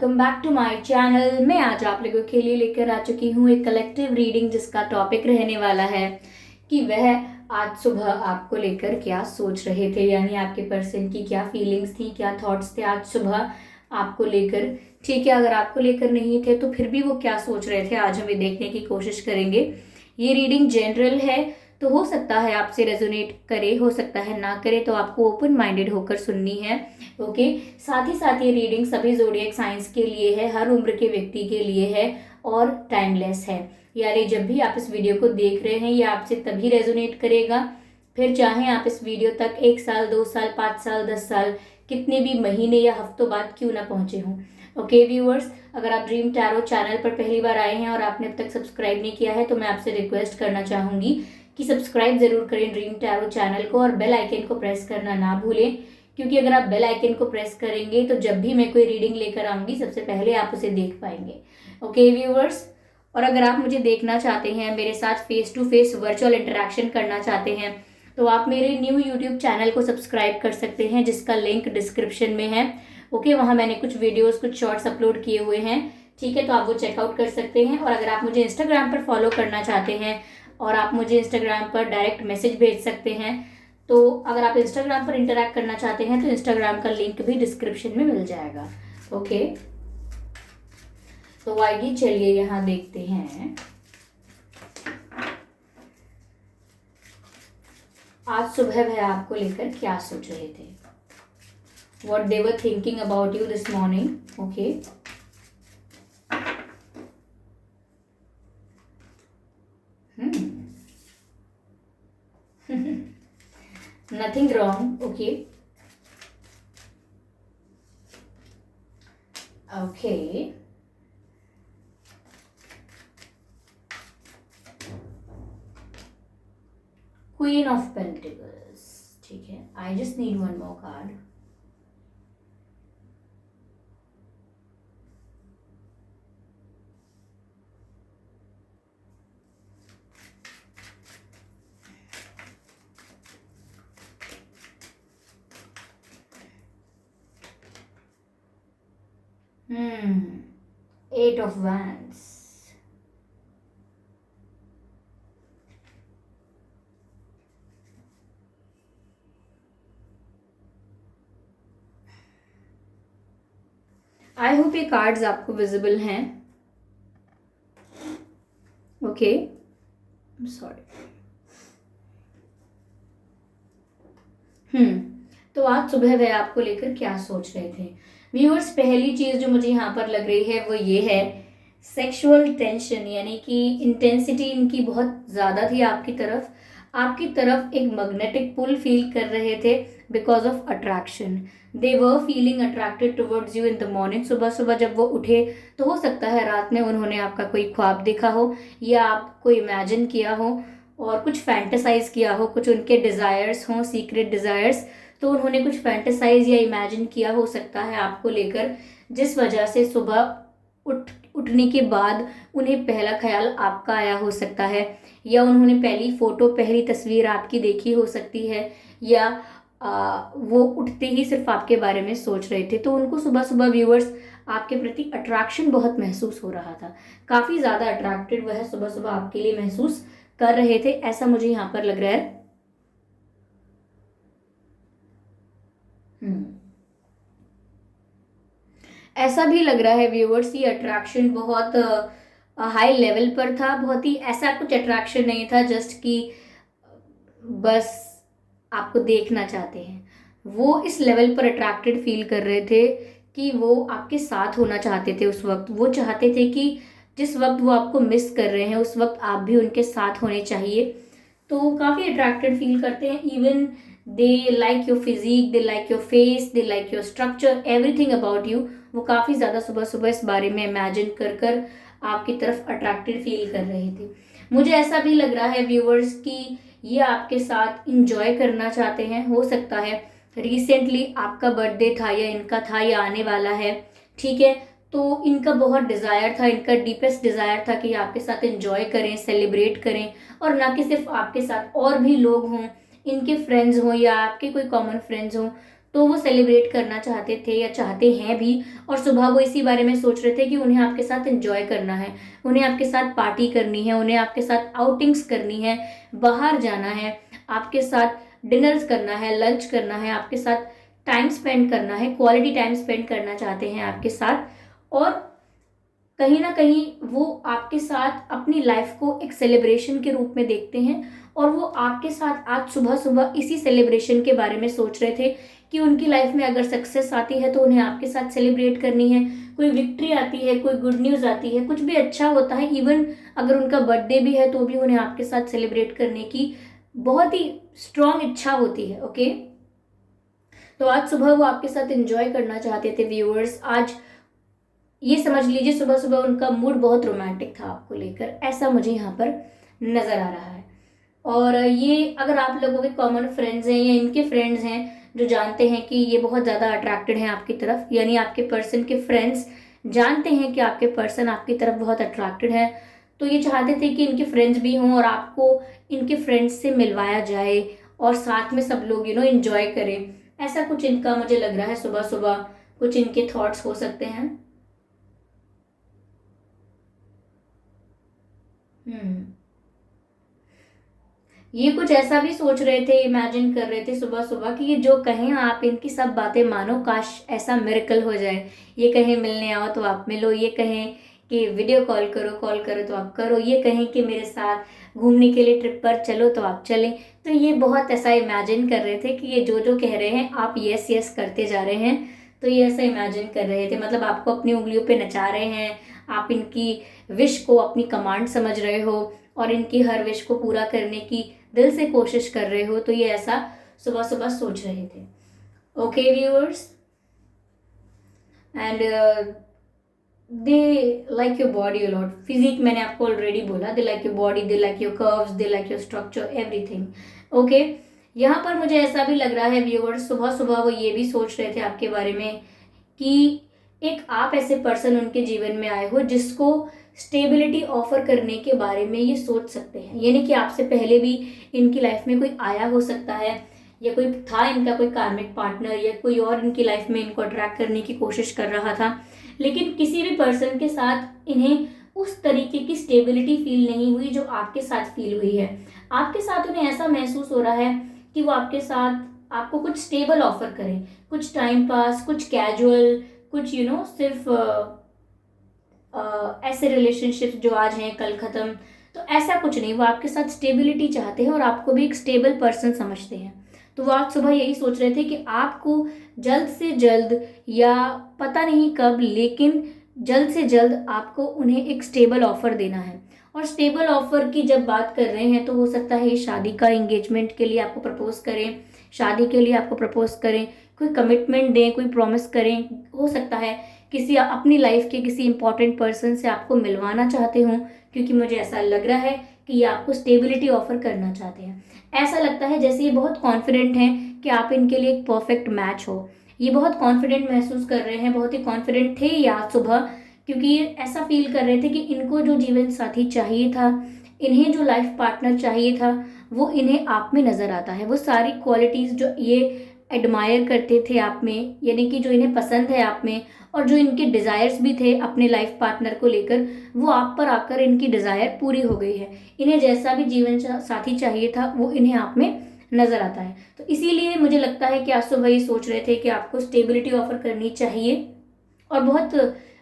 Welcome back to my channel. मैं आज आप लोगों के लिए लेकर आ चुकी हूँ एक कलेक्टिव रीडिंग जिसका टॉपिक रहने वाला है कि वह आज सुबह आपको लेकर क्या सोच रहे थे, यानी आपके पर्सन की क्या फीलिंग्स थी, क्या थॉट्स थे आज सुबह आपको लेकर। ठीक है, अगर आपको लेकर नहीं थे तो फिर भी वो क्या सोच रहे थे आज हमें देखने की कोशिश करेंगे। ये रीडिंग जनरल है तो हो सकता है आपसे रेजोनेट करे, हो सकता है ना करे, तो आपको ओपन माइंडेड होकर सुननी है। ओके, साथ ही साथ ये रीडिंग सभी ज़ोडिएक साइंस के लिए है, हर उम्र के व्यक्ति के लिए है और टाइमलेस है। यानी जब भी आप इस वीडियो को देख रहे हैं ये आपसे तभी रेजोनेट करेगा, फिर चाहे आप इस वीडियो तक 1 साल 2 साल 5 साल 10 साल कितने भी महीने या हफ्तों बाद क्यों ना पहुंचे हों। ओके व्यूअर्स, अगर आप ड्रीम टैरो चैनल पर पहली बार आए हैं और आपने अब तक सब्सक्राइब नहीं किया है तो मैं आपसे रिक्वेस्ट करना चाहूंगी कि सब्सक्राइब जरूर करें ड्रीम टैरो चैनल को और बेल आइकन को प्रेस करना ना भूलें, क्योंकि अगर आप बेल आइकन को प्रेस करेंगे तो जब भी मैं कोई रीडिंग लेकर आऊंगी सबसे पहले आप उसे देख पाएंगे। ओके व्यूअर्स, और अगर आप मुझे देखना चाहते हैं, मेरे साथ face to face virtual interaction करना चाहते हैं, तो आप मेरे न्यू यूट्यूब चैनल को सब्सक्राइब कर सकते हैं जिसका लिंक डिस्क्रिप्शन में है। ओके, वहाँ मैंने कुछ वीडियोस कुछ शॉर्ट्स अपलोड किए हुए हैं। ठीक है, तो आप वो चेकआउट कर सकते हैं। और अगर आप मुझे इंस्टाग्राम पर फॉलो करना चाहते हैं और आप मुझे इंस्टाग्राम पर डायरेक्ट मैसेज भेज सकते हैं, तो अगर आप इंस्टाग्राम पर इंटरैक्ट करना चाहते हैं तो इंस्टाग्राम का लिंक भी डिस्क्रिप्शन में मिल जाएगा। ओके, तो आइए चलिए यहाँ देखते हैं आज सुबह वह आपको लेकर क्या सोच रहे थे। What they were thinking about you this morning. Okay. Nothing wrong. Okay. Okay. Queen of Pentacles. ठीक है, I just need one more card. Eight of Wands. I hope ये कार्ड्स आपको विजिबल हैं। Okay, sorry. तो आज सुबह वह आपको लेकर क्या सोच रहे थे। व्यूअर्स, पहली चीज जो मुझे यहाँ पर लग रही है वो ये है सेक्सुअल टेंशन, यानी कि इंटेंसिटी इनकी बहुत ज़्यादा थी आपकी तरफ एक मैग्नेटिक पुल फील कर रहे थे because of attraction. They were feeling attracted towards you in the morning. सुबह सुबह जब वो उठे तो हो सकता है रात में उन्होंने आपका कोई ख्वाब देखा हो या आपको इमेजिन किया हो और कुछ फैंटेसाइज किया हो, कुछ उनके डिज़ायर्स हों, सीक्रेट डिज़ायर्स, तो उन्होंने कुछ फैंटेसाइज या इमेजिन किया हो सकता है आपको लेकर, जिस वजह से सुबह उठने के बाद उन्हें पहला ख्याल आपका आया हो सकता है, या उन्होंने पहली तस्वीर आपकी देखी हो सकती है, या वो उठते ही सिर्फ आपके बारे में सोच रहे थे। तो उनको सुबह सुबह व्यूअर्स आपके प्रति अट्रैक्शन बहुत महसूस हो रहा था, काफ़ी ज़्यादा अट्रैक्टेड वह सुबह सुबह आपके लिए महसूस कर रहे थे, ऐसा मुझे यहाँ पर लग रहा है। ऐसा भी लग रहा है व्यूअर्स, ये अट्रैक्शन बहुत हाई लेवल पर था, बहुत ही ऐसा कुछ अट्रैक्शन नहीं था जस्ट कि बस आपको देखना चाहते हैं। वो इस लेवल पर अट्रैक्टेड फील कर रहे थे कि वो आपके साथ होना चाहते थे उस वक्त। वो चाहते थे कि जिस वक्त वो आपको मिस कर रहे हैं उस वक्त आप भी उनके साथ होने चाहिए। तो काफ़ी अट्रैक्टेड फील करते हैं। Even they like your physique, they like your face, they like your structure, everything about you. वो काफ़ी ज़्यादा सुबह सुबह इस बारे में इमेजिन कर कर आपकी तरफ अट्रैक्टेड फील कर रहे थे। मुझे ऐसा भी लग रहा है व्यूअर्स कि ये आपके साथ इंजॉय करना चाहते हैं। हो सकता है रिसेंटली आपका बर्थडे था या इनका था या आने वाला है, ठीक है, तो इनका बहुत डिज़ायर था, इनका डीपेस्ट डिज़ायर था कि आपके साथ एंजॉय करें, सेलिब्रेट करें, और ना कि सिर्फ आपके साथ और भी लोग हों, इनके फ्रेंड्स हों या आपके कोई कॉमन फ्रेंड्स हों, तो वो सेलिब्रेट करना चाहते थे या चाहते हैं भी, और सुबह वो इसी बारे में सोच रहे थे कि उन्हें आपके साथ एंजॉय करना है, उन्हें आपके साथ पार्टी करनी है, उन्हें आपके साथ आउटिंग्स करनी है, बाहर जाना है, आपके साथ डिनर्स करना है, लंच करना है, आपके साथ टाइम स्पेंड करना है, क्वालिटी टाइम स्पेंड करना चाहते हैं आपके साथ। और कहीं ना कहीं वो आपके साथ अपनी लाइफ को एक सेलिब्रेशन के रूप में देखते हैं, और वो आपके साथ आज सुबह सुबह इसी सेलिब्रेशन के बारे में सोच रहे थे कि उनकी लाइफ में अगर सक्सेस आती है तो उन्हें आपके साथ सेलिब्रेट करनी है, कोई विक्ट्री आती है, कोई गुड न्यूज़ आती है, कुछ भी अच्छा होता है, इवन अगर उनका बर्थडे भी है तो भी उन्हें आपके साथ सेलिब्रेट करने की बहुत ही स्ट्रांग इच्छा होती है। ओके, तो आज सुबह वो आपके साथ एंजॉय करना चाहते थे व्यूअर्स। आज ये समझ लीजिए सुबह सुबह उनका मूड बहुत रोमांटिक था आपको लेकर, ऐसा मुझे यहाँ पर नज़र आ रहा है। और ये अगर आप लोगों के कॉमन फ्रेंड्स हैं या इनके फ्रेंड्स हैं जो जानते हैं कि ये बहुत ज़्यादा अट्रैक्टेड हैं आपकी तरफ, यानी आपके पर्सन के फ्रेंड्स जानते हैं कि आपके पर्सन आपकी तरफ बहुत अट्रैक्टेड है, तो ये चाहते थे कि इनके फ्रेंड्स भी हों और आपको इनके फ्रेंड्स से मिलवाया जाए और साथ में सब लोग एंजॉय करें। ऐसा कुछ इनका मुझे लग रहा है सुबह सुबह, कुछ इनके थॉट्स हो सकते हैं। ये कुछ ऐसा भी सोच रहे थे, इमेजिन कर रहे थे सुबह सुबह कि ये जो कहें आप इनकी सब बातें मानो, काश ऐसा मिरेकल हो जाए। ये कहें मिलने आओ तो आप मिलो, ये कहें कि वीडियो कॉल करो तो आप करो, ये कहें कि मेरे साथ घूमने के लिए ट्रिप पर चलो तो आप चलें। तो ये बहुत ऐसा इमेजिन कर रहे थे कि ये जो जो कह रहे हैं आप यस यस करते जा रहे हैं। तो ये ऐसा इमेजिन कर रहे थे, मतलब आपको अपनी उंगलियों पे नचा रहे हैं, आप इनकी विश को अपनी कमांड समझ रहे हो और इनकी हर विश को पूरा करने की दिल से कोशिश कर रहे हो। तो ये ऐसा सुबह सुबह सोच रहे थे। Okay viewers, and they like your body a lot. Physique मैंने आपको ऑलरेडी बोला, they like your body, they like your curves, they like your structure, everything. Okay, यहाँ पर मुझे ऐसा भी लग रहा है व्यूअर्स, सुबह सुबह वो ये भी सोच रहे थे आपके बारे में कि एक आप ऐसे पर्सन उनके जीवन में आए हो जिसको स्टेबिलिटी ऑफर करने के बारे में ये सोच सकते हैं, यानी कि आपसे पहले भी इनकी लाइफ में कोई आया हो सकता है, या कोई था इनका कोई कार्मिक पार्टनर, या कोई और इनकी लाइफ में इनको अट्रैक्ट करने की कोशिश कर रहा था, लेकिन किसी भी पर्सन के साथ इन्हें उस तरीके की स्टेबिलिटी फील नहीं हुई जो आपके साथ फील हुई है। आपके साथ उन्हें ऐसा महसूस हो रहा है कि वो आपके साथ आपको कुछ स्टेबल ऑफर करें, कुछ टाइम पास, कुछ कैजुअल, कुछ सिर्फ ऐसे रिलेशनशिप्स जो आज हैं कल ख़त्म, तो ऐसा कुछ नहीं। वो आपके साथ स्टेबिलिटी चाहते हैं और आपको भी एक स्टेबल पर्सन समझते हैं। तो वो आज सुबह यही सोच रहे थे कि आपको जल्द से जल्द, या पता नहीं कब, लेकिन जल्द से जल्द आपको उन्हें एक स्टेबल ऑफर देना है। और स्टेबल ऑफर की जब बात कर रहे हैं तो हो सकता है शादी का, एंगेजमेंट के लिए आपको प्रपोज करें, शादी के लिए आपको प्रपोज करें, कोई कमिटमेंट दें, कोई प्रॉमिस करें। हो सकता है किसी अपनी लाइफ के किसी इंपॉर्टेंट पर्सन से आपको मिलवाना चाहते हों, क्योंकि मुझे ऐसा लग रहा है कि ये आपको स्टेबिलिटी ऑफर करना चाहते हैं। ऐसा लगता है जैसे ये बहुत कॉन्फिडेंट हैं कि आप इनके लिए एक परफेक्ट मैच हो। ये बहुत कॉन्फिडेंट महसूस कर रहे हैं, बहुत ही कॉन्फिडेंट थे ये आज सुबह, क्योंकि ये ऐसा फील कर रहे थे कि इनको जो जीवन साथी चाहिए था, इन्हें जो लाइफ पार्टनर चाहिए था, वो इन्हें आप में नज़र आता है। वो सारी क्वालिटीज़ जो ये एडमायर करते थे आप में, यानी कि जो इन्हें पसंद है आप में, और जो इनके डिज़ायर्स भी थे अपने लाइफ पार्टनर को लेकर, वो आप पर आकर इनकी डिज़ायर पूरी हो गई है। इन्हें जैसा भी जीवन साथी चाहिए था वो इन्हें आप में नज़र आता है। तो इसीलिए मुझे लगता है कि आज सुबह ये सोच रहे थे कि आपको स्टेबिलिटी ऑफर करनी चाहिए और बहुत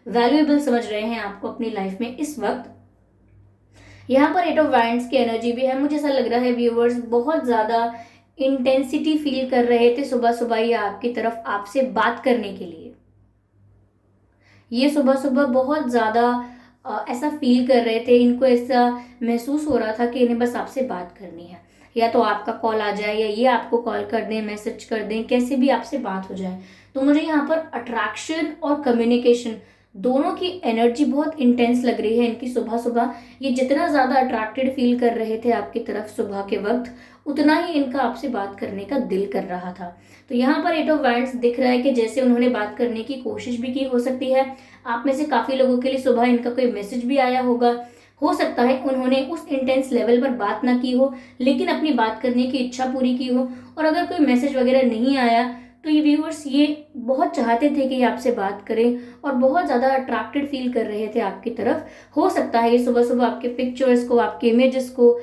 वैल्यूएबल समझ रहे हैं आपको अपनी लाइफ में इस वक्त। यहाँ पर 8 ऑफ वांड्स की एनर्जी भी है। मुझे ऐसा लग रहा है व्यूवर्स बहुत ज़्यादा इंटेंसिटी फील कर रहे थे सुबह सुबह ये आपकी तरफ, आपसे बात करने के लिए। ये सुबह सुबह बहुत ज़्यादा ऐसा फील कर रहे थे, इनको ऐसा महसूस हो रहा था कि इन्हें बस आपसे बात करनी है, या तो आपका कॉल आ जाए या ये आपको कॉल कर दें, मैसेज कर दें, कैसे भी आपसे बात हो जाए। तो मुझे यहाँ पर अट्रैक्शन और कम्युनिकेशन दोनों की एनर्जी बहुत इंटेंस लग रही है इनकी सुबह सुबह। ये जितना ज़्यादा अट्रैक्टेड फील कर रहे थे आपकी तरफ सुबह के वक्त, उतना ही इनका आपसे बात करने का दिल कर रहा था। तो यहाँ पर 8 ऑफ वांड्स दिख रहा है कि जैसे उन्होंने बात करने की कोशिश भी की, हो सकती है आप में से काफ़ी लोगों के लिए सुबह इनका कोई मैसेज भी आया होगा। हो सकता है उन्होंने उस इंटेंस लेवल पर बात ना की हो, लेकिन अपनी बात करने की इच्छा पूरी की हो। और अगर कोई मैसेज वगैरह नहीं आया तो ये व्यूअर्स ये बहुत चाहते थे कि ये आपसे बात करें और बहुत ज़्यादा अट्रैक्टेड फील कर रहे थे आपकी तरफ। हो सकता है ये सुबह सुबह आपके पिक्चर्स को, आपके इमेजेस को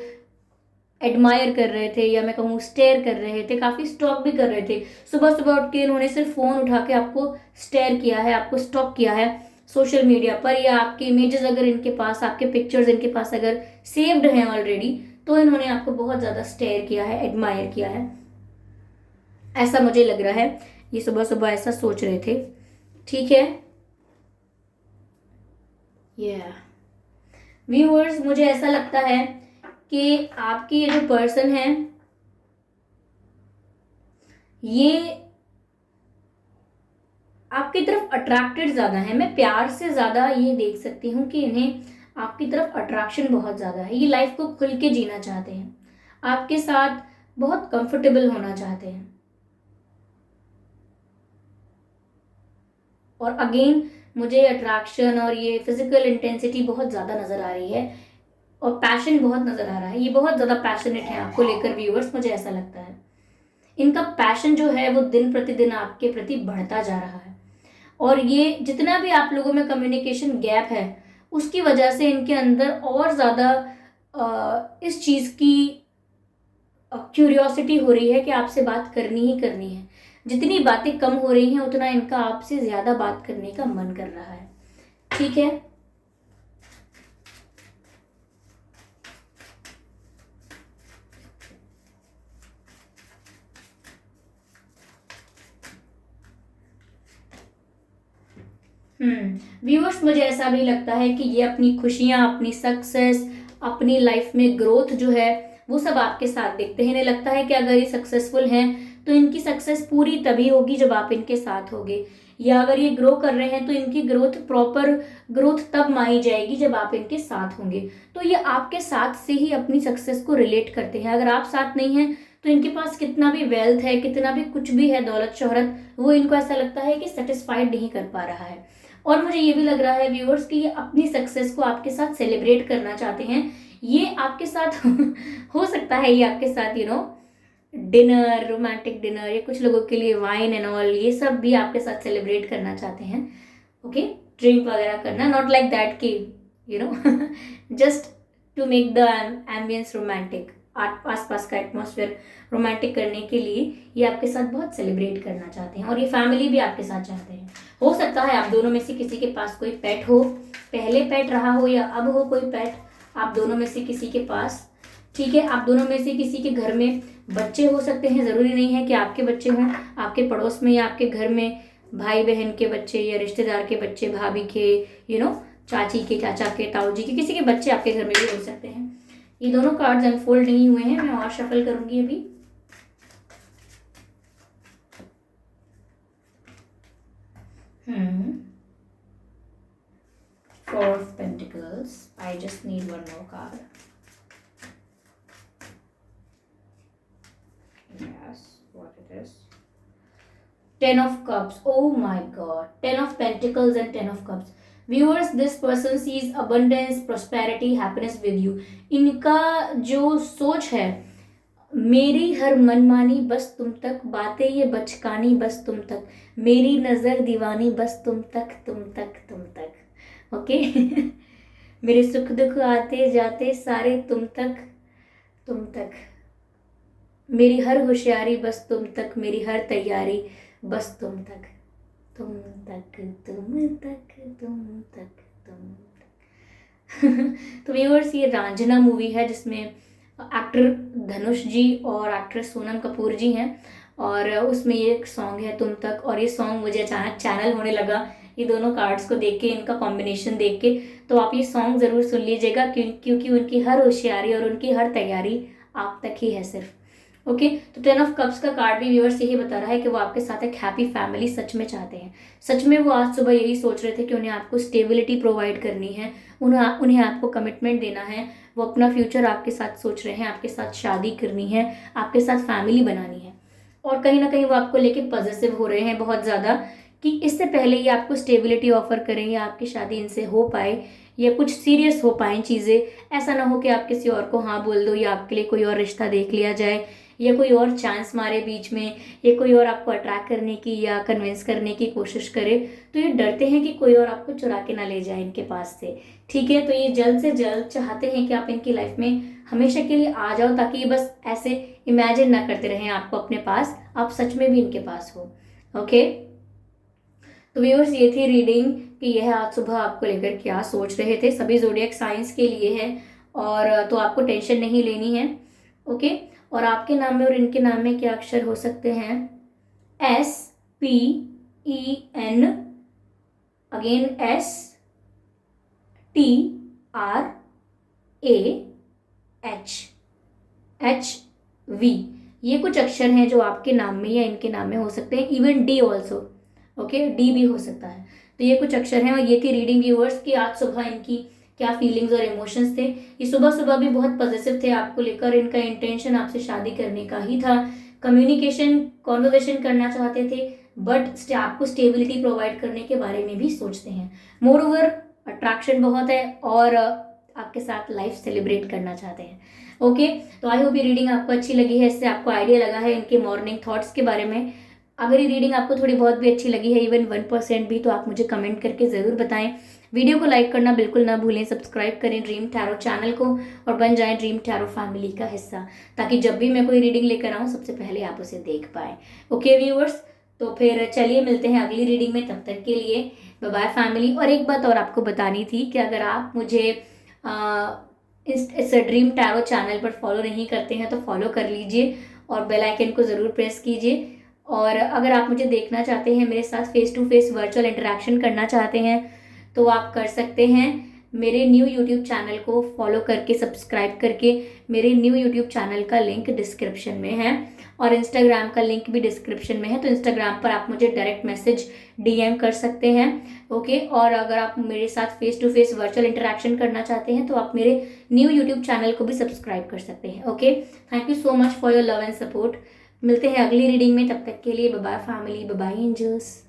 एडमायर कर रहे थे, या मैं कहूँ स्टेयर कर रहे थे, काफ़ी स्टॉक भी कर रहे थे। सुबह सुबह उठ के इन्होंने सिर्फ फ़ोन उठा के आपको स्टेयर किया है, आपको स्टॉक किया है सोशल मीडिया पर, या आपके इमेजेस अगर इनके पास, आपके पिक्चर्स इनके पास अगर सेव्ड हैं ऑलरेडी, तो इन्होंने आपको बहुत ज़्यादा स्टेयर किया है, एडमायर किया है, ऐसा मुझे लग रहा है। ये सुबह सुबह ऐसा सोच रहे थे। ठीक है, व्यूअर्स मुझे ऐसा लगता है कि आपकी ये जो पर्सन है ये आपकी तरफ अट्रैक्टेड ज़्यादा है। मैं प्यार से ज़्यादा ये देख सकती हूँ कि इन्हें आपकी तरफ अट्रैक्शन बहुत ज़्यादा है। ये लाइफ को खुल के जीना चाहते हैं, आपके साथ बहुत कंफर्टेबल होना चाहते हैं। और अगेन मुझे अट्रैक्शन और ये फिजिकल इंटेंसिटी बहुत ज़्यादा नज़र आ रही है, और पैशन बहुत नज़र आ रहा है। ये बहुत ज़्यादा पैशनेट है आपको लेकर व्यूअर्स, मुझे ऐसा लगता है। इनका पैशन जो है वो दिन प्रतिदिन आपके प्रति बढ़ता जा रहा है, और ये जितना भी आप लोगों में कम्युनिकेशन गैप है उसकी वजह से इनके अंदर और ज़्यादा इस चीज़ की क्यूरियोसिटी हो रही है कि आपसे बात करनी ही करनी है। जितनी बातें कम हो रही हैं उतना इनका आपसे ज़्यादा बात करने का मन कर रहा है। ठीक है, व्यूअर्स मुझे ऐसा भी लगता है कि ये अपनी खुशियाँ, अपनी सक्सेस, अपनी लाइफ में ग्रोथ जो है वो सब आपके साथ देखते हैं। इन्हें लगता है कि अगर ये सक्सेसफुल हैं तो इनकी सक्सेस पूरी तभी होगी जब आप इनके साथ होगे, या अगर ये ग्रो कर रहे हैं तो इनकी ग्रोथ, प्रॉपर ग्रोथ तब मानी जाएगी जब आप इनके साथ होंगे। तो ये आपके साथ से ही अपनी सक्सेस को रिलेट करते हैं। अगर आप साथ नहीं हैं तो इनके पास कितना भी वेल्थ है, कितना भी कुछ भी है, दौलत शोहरत, वो इनको ऐसा लगता है कि सेटिस्फाइड नहीं कर पा रहा है। और मुझे ये भी लग रहा है व्यूअर्स कि ये अपनी सक्सेस को आपके साथ सेलिब्रेट करना चाहते हैं। ये आपके साथ हो सकता है ये आपके साथ डिनर, रोमांटिक डिनर, या कुछ लोगों के लिए वाइन एंड ऑल, ये सब भी आपके साथ सेलिब्रेट करना चाहते हैं। ओके, ड्रिंक वगैरह करना, नॉट लाइक दैट कि just to make the ambience romantic, आसपास का एटमॉस्फेयर रोमांटिक करने के लिए ये आपके साथ बहुत सेलिब्रेट करना चाहते हैं, और ये फैमिली भी आपके साथ चाहते हैं। हो सकता है आप दोनों में से किसी के पास कोई पेट हो, पहले पेट रहा हो या अब हो कोई पेट, आप दोनों में से किसी के पास। ठीक है, आप दोनों में से किसी के घर में बच्चे हो सकते हैं, ज़रूरी नहीं है कि आपके बच्चे हों, आपके पड़ोस में या आपके घर में भाई बहन के बच्चे या रिश्तेदार के बच्चे, भाभी के चाची के, चाचा के, ताऊ जी के, किसी के बच्चे आपके घर में भी हो सकते हैं। ये दोनों कार्ड्स अनफोल्ड नहीं हुए हैं, मैं और शफल करूंगी अभी। Four of Pentacles. I just need one more card. Yes, what it is? Ten of Cups. Oh my God. 10 of Pentacles and 10 of Cups. Viewers, this person sees abundance, prosperity, happiness with you. इनका जो सोच है, मेरी हर मनमानी बस तुम तक, बातें ये बचकानी बस तुम तक, मेरी नज़र दीवानी बस तुम तक, तुम तक, तुम तक। ओके मेरे सुख दुख आते जाते सारे तुम तक, तुम तक, मेरी हर होशियारी बस तुम तक, मेरी हर तैयारी बस तुम तक, तुम तक, तुम तक, तुम तक, तुम तक। तो व्यूअर्स, ये रांझना मूवी है जिसमें एक्टर धनुष जी और एक्ट्रेस सोनम कपूर जी हैं, और उसमें ये एक सॉन्ग है तुम तक। और ये सॉन्ग मुझे अचानक चैनल होने लगा ये दोनों कार्ड्स को देख के, इनका कॉम्बिनेशन देख के। तो आप ये सॉन्ग ज़रूर सुन लीजिएगा, क्योंकि उनकी हर होशियारी और उनकी हर तैयारी आप तक ही है सिर्फ। ओके, तो 10 ऑफ कप्स का कार्ड भी व्यूअर्स यही बता रहा है कि वो आपके साथ एक हैप्पी फैमिली सच में चाहते हैं। सच में वो आज सुबह यही सोच रहे थे कि उन्हें आपको स्टेबिलिटी प्रोवाइड करनी है, उन्हें आपको कमिटमेंट देना है। वो अपना फ्यूचर आपके साथ सोच रहे हैं, आपके साथ शादी करनी है, आपके साथ फैमिली बनानी है। और कहीं ना कहीं वो आपको लेके पॉजिटिव हो रहे हैं बहुत ज़्यादा, कि इससे पहले ये आपको स्टेबिलिटी ऑफर करें या आपकी शादी इनसे हो पाए या कुछ सीरियस हो पाए चीज़ें। ऐसा ना हो कि आप किसी और को हाँ बोल दो या आपके लिए कोई और रिश्ता देख लिया जाए, या कोई और चांस मारे बीच में, या कोई और आपको अट्रैक्ट करने की या कन्विंस करने की कोशिश करे, तो ये डरते हैं कि कोई और आपको चुरा के ना ले जाए इनके पास से। ठीक है, तो ये जल्द से जल्द चाहते हैं कि आप इनकी लाइफ में हमेशा के लिए आ जाओ, ताकि ये बस ऐसे इमेजिन ना करते रहें आपको अपने पास, आप सच में भी इनके पास हो। ओके, तो व्यूअर्स ये थी रीडिंग कि यह आज सुबह आपको लेकर क्या सोच रहे थे। सभी ज़ोडिएक साइंस के लिए है, और तो आपको टेंशन नहीं लेनी है। ओके, और आपके नाम में और इनके नाम में क्या अक्षर हो सकते हैं? SPEN, अगेन STRAHHV, ये कुछ अक्षर हैं जो आपके नाम में या इनके नाम में हो सकते हैं। Even D also, okay, D भी हो सकता है। तो ये कुछ अक्षर हैं, और ये थी रीडिंग व्यूअर्स कि आज सुबह इनकी क्या फीलिंग्स और इमोशंस थे। ये सुबह सुबह भी बहुत पॉजिटिव थे आपको लेकर, इनका इंटेंशन आपसे शादी करने का ही था, कम्युनिकेशन कॉन्वर्सेशन करना चाहते थे, बट आपको स्टेबिलिटी प्रोवाइड करने के बारे में भी सोचते हैं। मोर ओवर अट्रैक्शन बहुत है, और आपके साथ लाइफ सेलिब्रेट करना चाहते हैं। ओके, तो आई होप ये रीडिंग आपको अच्छी लगी है, इससे आपको आइडिया लगा है इनके मॉर्निंग थॉट्स के बारे में। अगर ये रीडिंग आपको थोड़ी बहुत भी अच्छी लगी है, इवन 1% भी, तो आप मुझे कमेंट करके ज़रूर बताएं। वीडियो को लाइक करना बिल्कुल ना भूलें, सब्सक्राइब करें ड्रीम टैरो चैनल को, और बन जाएं ड्रीम टैरो फैमिली का हिस्सा, ताकि जब भी मैं कोई रीडिंग लेकर आऊँ सबसे पहले आप उसे देख पाएँ। ओके व्यूअर्स, तो फिर चलिए मिलते हैं अगली रीडिंग में, तब तक के लिए बाय बाय फैमिली। और एक बात और आपको बतानी थी कि अगर आप मुझे इस ड्रीम टैरो चैनल पर फॉलो नहीं करते हैं तो फॉलो कर लीजिए, और बेल आइकन को ज़रूर प्रेस कीजिए। और अगर आप मुझे देखना चाहते हैं, मेरे साथ face to face virtual interaction करना चाहते हैं, तो आप कर सकते हैं। मेरे न्यू यूट्यूब चैनल को फॉलो करके, सब्सक्राइब करके, मेरे न्यू यूट्यूब चैनल का लिंक डिस्क्रिप्शन में है, और इंस्टाग्राम का लिंक भी डिस्क्रिप्शन में है। तो इंस्टाग्राम पर आप मुझे डायरेक्ट मैसेज DM कर सकते हैं। ओके, और अगर आप मेरे साथ face to face virtual interaction करना चाहते हैं, तो आप मेरे न्यू यूट्यूब चैनल को भी सब्सक्राइब कर सकते हैं। Okay, thank you so much for your love and support. मिलते हैं अगली रीडिंग में, तब तक के लिए bye bye family, bye bye angels.